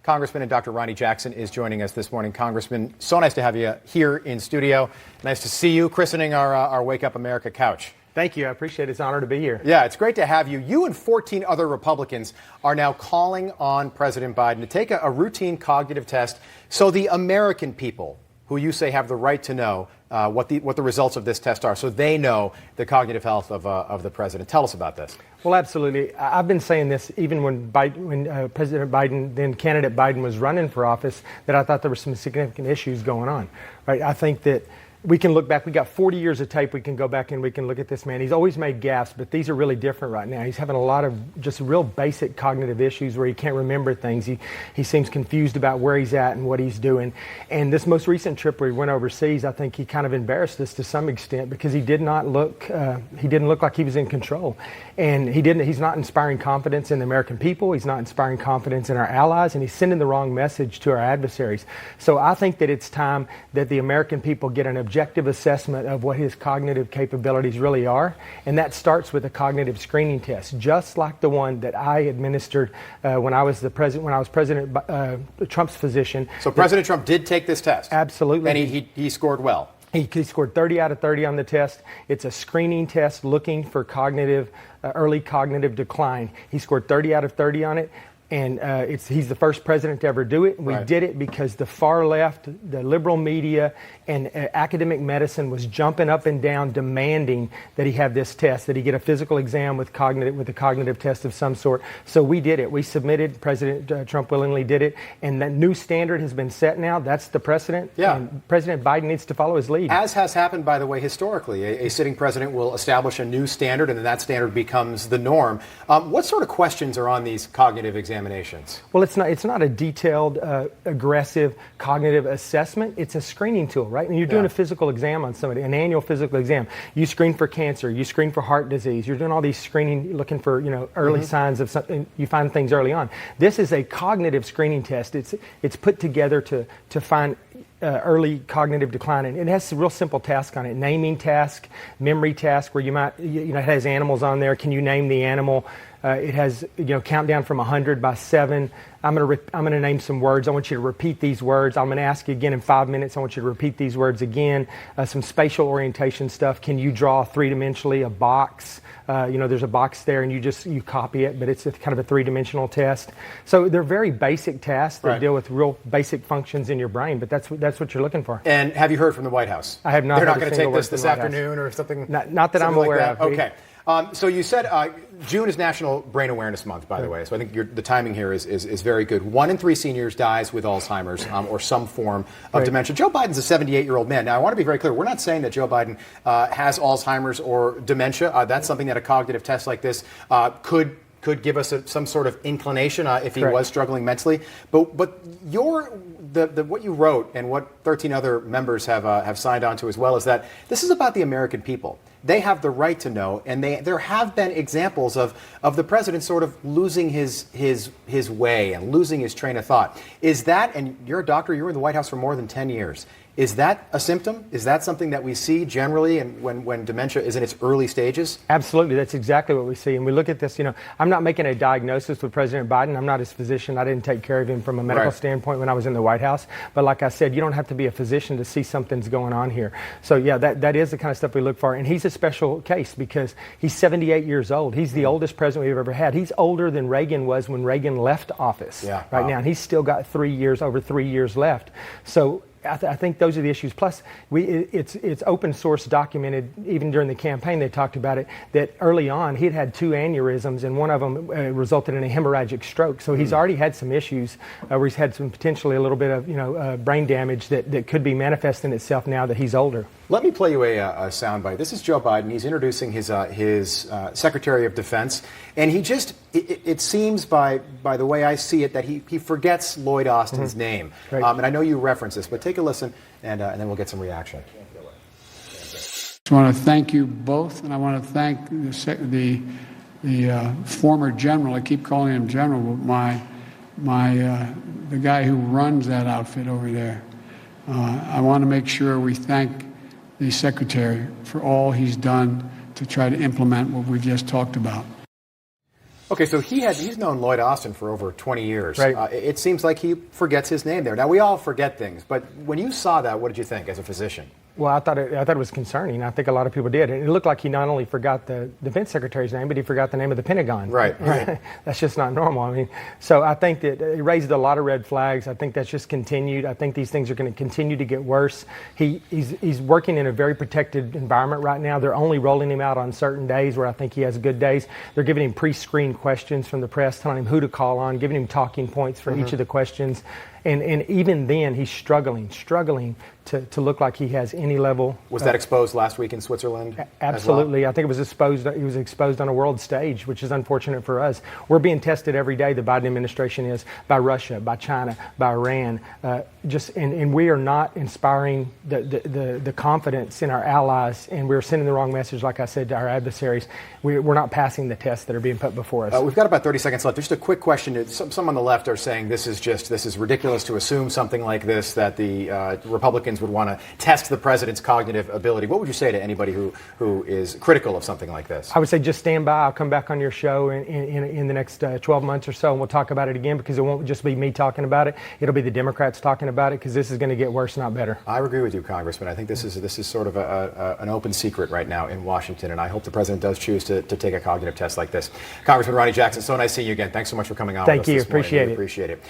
Congressman and Dr. Ronny Jackson is joining us this morning. Congressman, so nice to have you here in studio. Nice to see you christening our Wake Up America couch. Thank you. I appreciate it. It's an honor to be here. Yeah, it's great to have you. You and 14 other Republicans are now calling on President Biden to take a routine cognitive test so the American people, who you say have the right to know what the results of this test are, so they know the cognitive health of the president. Tell us about this. Well, absolutely. I've been saying this even when President Biden, then candidate Biden, was running for office, that I thought there were some significant issues going on. Right? I think that we can look back. We got 40 years of tape. We can go back and we can look at this man. He's always made gaffes, but these are really different right now. He's having a lot of just real basic cognitive issues where he can't remember things. He seems confused about where he's at and what he's doing. And this most recent trip where he went overseas, I think he kind of embarrassed us to some extent because he did not look. He didn't look like he was in control, and he's not inspiring confidence in the American people. He's not inspiring confidence in our allies, and he's sending the wrong message to our adversaries. So I think that it's time that the American people get an objective assessment of what his cognitive capabilities really are, and that starts with a cognitive screening test, just like the one that I administered when I was President Trump's physician. So President Trump did take this test? Absolutely. And he scored well? He scored 30 out of 30 on the test. It's a screening test looking for early cognitive decline. He scored 30 out of 30 on it. And he's the first president to ever do it. We did it because the far left, the liberal media, and academic medicine was jumping up and down demanding that he have this test, that he get a physical exam with a cognitive test of some sort. So we did it. We submitted. President Trump willingly did it. And that new standard has been set now. That's the precedent. Yeah. And President Biden needs to follow his lead. As has happened, by the way, historically. A sitting president will establish a new standard, and then that standard becomes the norm. What sort of questions are on these cognitive examinations? Well, it's not a detailed, aggressive cognitive assessment. It's a screening tool, right? And you're doing a physical exam on somebody, an annual physical exam. You screen for cancer. You screen for heart disease. You're doing all these screening, looking for early signs of something. You find things early on. This is a cognitive screening test. It's put together to find early cognitive decline, and it has a real simple task on it: naming task, memory task, where it has animals on there. Can you name the animal? It has countdown from 100 by 7. I'm going to name some words. I want you to repeat these words. I'm going to ask you again in 5 minutes. I want you to repeat these words again. Some spatial orientation stuff. Can you draw three-dimensionally a box? There's a box there, and you copy it, but it's kind of a three-dimensional test. So they're very basic tasks that deal with real basic functions in your brain, but that's what you're looking for. And have you heard from the White House? I have not. They're not going to take this afternoon or something? Not that I'm aware of. Okay. So you said June is National Brain Awareness Month, by the way. So I think the timing here is very good. 1 in 3 seniors dies with Alzheimer's or some form of dementia. Joe Biden's a 78-year-old man. Now, I want to be very clear. We're not saying that Joe Biden has Alzheimer's or dementia. That's something that a cognitive test like this could give us some sort of inclination if he was struggling mentally. But what you wrote and what 13 other members have signed on to as well is that this is about the American people. They have the right to know, and there have been examples of the president sort of losing his way and losing his train of thought. Is that, and you're a doctor, you were in the White House for more than 10 years, is that a symptom? Is that something that we see generally and when dementia is in its early stages? Absolutely. That's exactly what we see. And we look at this, I'm not making a diagnosis with President Biden. I'm not his physician. I didn't take care of him from a medical standpoint when I was in the White House. But like I said, you don't have to be a physician to see something's going on here. So yeah, that is the kind of stuff we look for. And he's a special case because he's 78 years old. He's the oldest president we've ever had. He's older than Reagan was when Reagan left office now. And he's still got over 3 years left. So I think those are the issues. Plus, it's open source documented. Even during the campaign, they talked about it, that early on he'd had 2 aneurysms, and one of them resulted in a hemorrhagic stroke. So he's already had some issues where he's had some potentially a little bit of brain damage that could be manifesting itself now that he's older. Let me play you a soundbite. This is Joe Biden. He's introducing his Secretary of Defense, and he just, it seems by the way I see it, that he forgets Lloyd Austin's name. And I know you reference this, but take a listen, and then we'll get some reaction. I want to thank you both, and I want to thank the former general. I keep calling him general, but the guy who runs that outfit over there. I want to make sure we thank the secretary for all he's done to try to implement what we've just talked about. Okay, so he's known Lloyd Austin for over 20 years. Right. It seems like he forgets his name there. Now, we all forget things, but when you saw that, what did you think as a physician? Well, I thought it was concerning. I think a lot of people did. And it looked like he not only forgot the defense secretary's name, but he forgot the name of the Pentagon. Right. That's just not normal. I mean, so I think that it raised a lot of red flags. I think that's just continued. I think these things are going to continue to get worse. He's working in a very protected environment right now. They're only rolling him out on certain days where I think he has good days. They're giving him pre-screened questions from the press, telling him who to call on, giving him talking points for each of the questions. And even then, he's struggling to look like he has any level. Was that exposed last week in Switzerland? Absolutely. As well? I think it was exposed. He was exposed on a world stage, which is unfortunate for us. We're being tested every day. The Biden administration is by Russia, by China, by Iran. And we are not inspiring the confidence in our allies, and we're sending the wrong message, like I said, to our adversaries. We're not passing the tests that are being put before us. We've got about 30 seconds left. Just a quick question. Some on the left are saying this is ridiculous to assume something like this, that the Republicans would want to test the president's cognitive ability. What would you say to anybody who is critical of something like this? I would say just stand by. I'll come back on your show in the next 12 months or so, and we'll talk about it again, because it won't just be me talking about it. It'll be the Democrats talking about it, because this is going to get worse, not better. I agree with you, Congressman. I think this is sort of an open secret right now in Washington, and I hope the president does choose to take a cognitive test like this. Congressman Ronny Jackson, so nice seeing you again. Thanks so much for coming on with us this morning. Thank you. Appreciate it. Appreciate it.